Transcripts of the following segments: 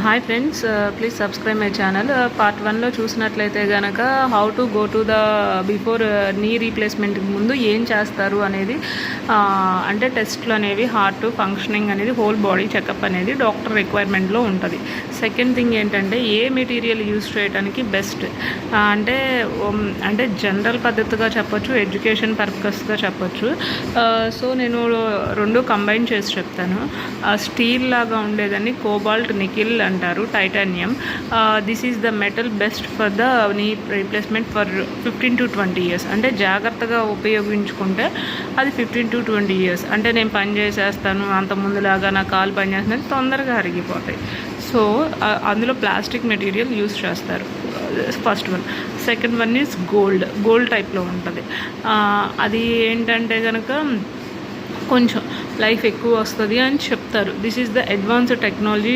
Hi friends, please subscribe my channel. Part 1లో చూసినట్లయితే కనుక how to go to the before knee రీప్లేస్మెంట్కి ముందు ఏం చేస్తారు అనేది, అంటే టెస్ట్లు అనేవి, హార్ట్ ఫంక్షనింగ్ అనేది, హోల్ బాడీ చెకప్ అనేది డాక్టర్ రిక్వైర్మెంట్లో ఉంటుంది. సెకండ్ థింగ్ ఏంటంటే ఏ మెటీరియల్ యూజ్ చేయడానికి బెస్ట్ అంటే జనరల్ పద్ధతిగా చెప్పొచ్చు, ఎడ్యుకేషన్ పర్పస్గా చెప్పొచ్చు. సో నేను రెండు కంబైన్ చేసి చెప్తాను. స్టీల్ లాగా ఉండేదని కోబాల్ట్ నికిల్ అంటారు, titanium. This is the metal best for the knee replacement for 15 to 20 years. అంటే జాగ్రత్తగా ఉపయోగించుకుంటే అది 15 to 20 years. అంటే నేను పని చేసేస్తాను, అంత ముందులాగా నా కాలు పని చేస్తుంది, తొందరగా అరిగిపోతాయి. సో అందులో ప్లాస్టిక్ మెటీరియల్ యూస్ చేస్తారు, first one. Second one is gold టైప్లో ఉంటుంది. అది ఏంటంటే కనుక కొంచెం లైఫ్ ఎక్కువ వస్తుంది అని చెప్తారు. This is the advanced technology.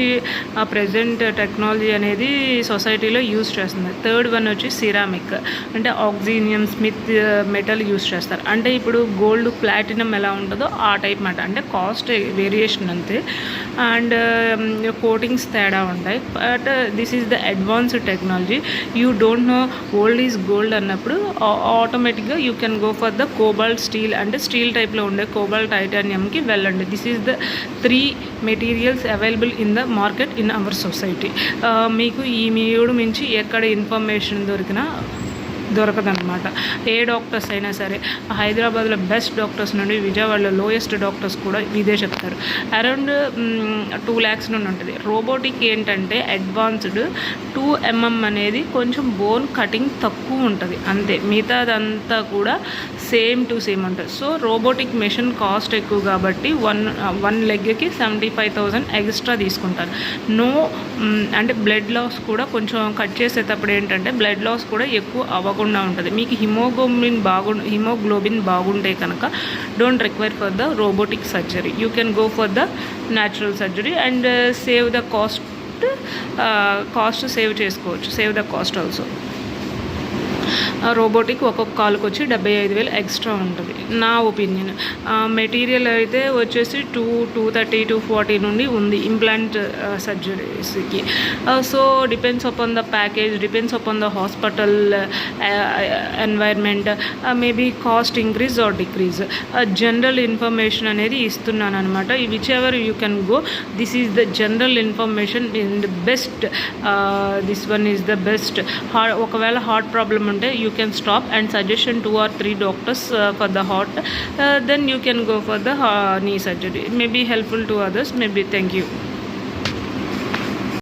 Present technology అనేది సొసైటీలో యూజ్ చేస్తుంది. థర్డ్ వన్ వచ్చి సిరామిక్, అంటే ఆక్సినియం స్మిత్ మెటల్ యూజ్ చేస్తారు. అంటే ఇప్పుడు గోల్డ్ ప్లాటినం ఎలా ఉంటుందో ఆ టైప్ మాట, అంటే కాస్ట్ వేరియేషన్ అంతే, అండ్ కోటింగ్స్ తేడా ఉంటాయి. But this is the advanced technology. You don't know old is gold అన్నప్పుడు ఆటోమేటిక్గా you can go for the cobalt steel, అంటే స్టీల్ టైప్లో ఉండే కోబాల్ట్ టైటానియంకి వెళ్ళండి. This is the 3 materials available in the market in our society. మీకు ఈ మీడు మించి ఎక్కడ ఇన్ఫర్మేషన్ దొరకదనమాట. ఏ డాక్టర్స్ అయినా సరే, హైదరాబాద్లో బెస్ట్ డాక్టర్స్ నుండి విజయవాడలో లోయెస్ట్ డాక్టర్స్ కూడా ఇదే చెప్తారు. అరౌండ్ 2 lakhs నుండి ఉంటుంది. రోబోటిక్ ఏంటంటే అడ్వాన్స్డ్ 2 mm అనేది కొంచెం బోన్ కటింగ్ తక్కువ ఉంటుంది అంతే, మిగతాదంతా కూడా సేమ్ టు సేమ్ ఉంటుంది. సో రోబోటిక్ మెషిన్ కాస్ట్ ఎక్కువ కాబట్టి వన్ లెగ్కి 75,000 ఎక్స్ట్రా తీసుకుంటారు. అంటే బ్లడ్ లాస్ కూడా కొంచెం కట్ చేసేటప్పుడు ఏంటంటే బ్లడ్ లాస్ కూడా ఎక్కువ అవ్వకుండా ఉంటుంది. మీకు హిమోగ్లోబిన్ బాగుంటే కనుక don't require for the robotic surgery. You can go for the natural surgery and save the cost save చేసుకోవచ్చు. Save the cost also. Robotic ఒక్కొక్క కాలుకి వచ్చి 75,000 ఎక్స్ట్రా ఉంటుంది నా ఒపీనియన్. మెటీరియల్ అయితే వచ్చేసి 230 to 40 నుండి ఉంది ఇంప్లాంట్ సర్జరీస్కి. So depends upon the package, depends upon the hospital environment, maybe cost increase or decrease. General information అనేది ఇస్తున్నాను అనమాట. Whichever you can go, this is the general information in the best. This one is the best. ఒకవేళ heart problem ఉంటే you can stop and suggestion 2 or 3 doctors for the heart, then you can go for the knee surgery. May be helpful to others, maybe. Thank you.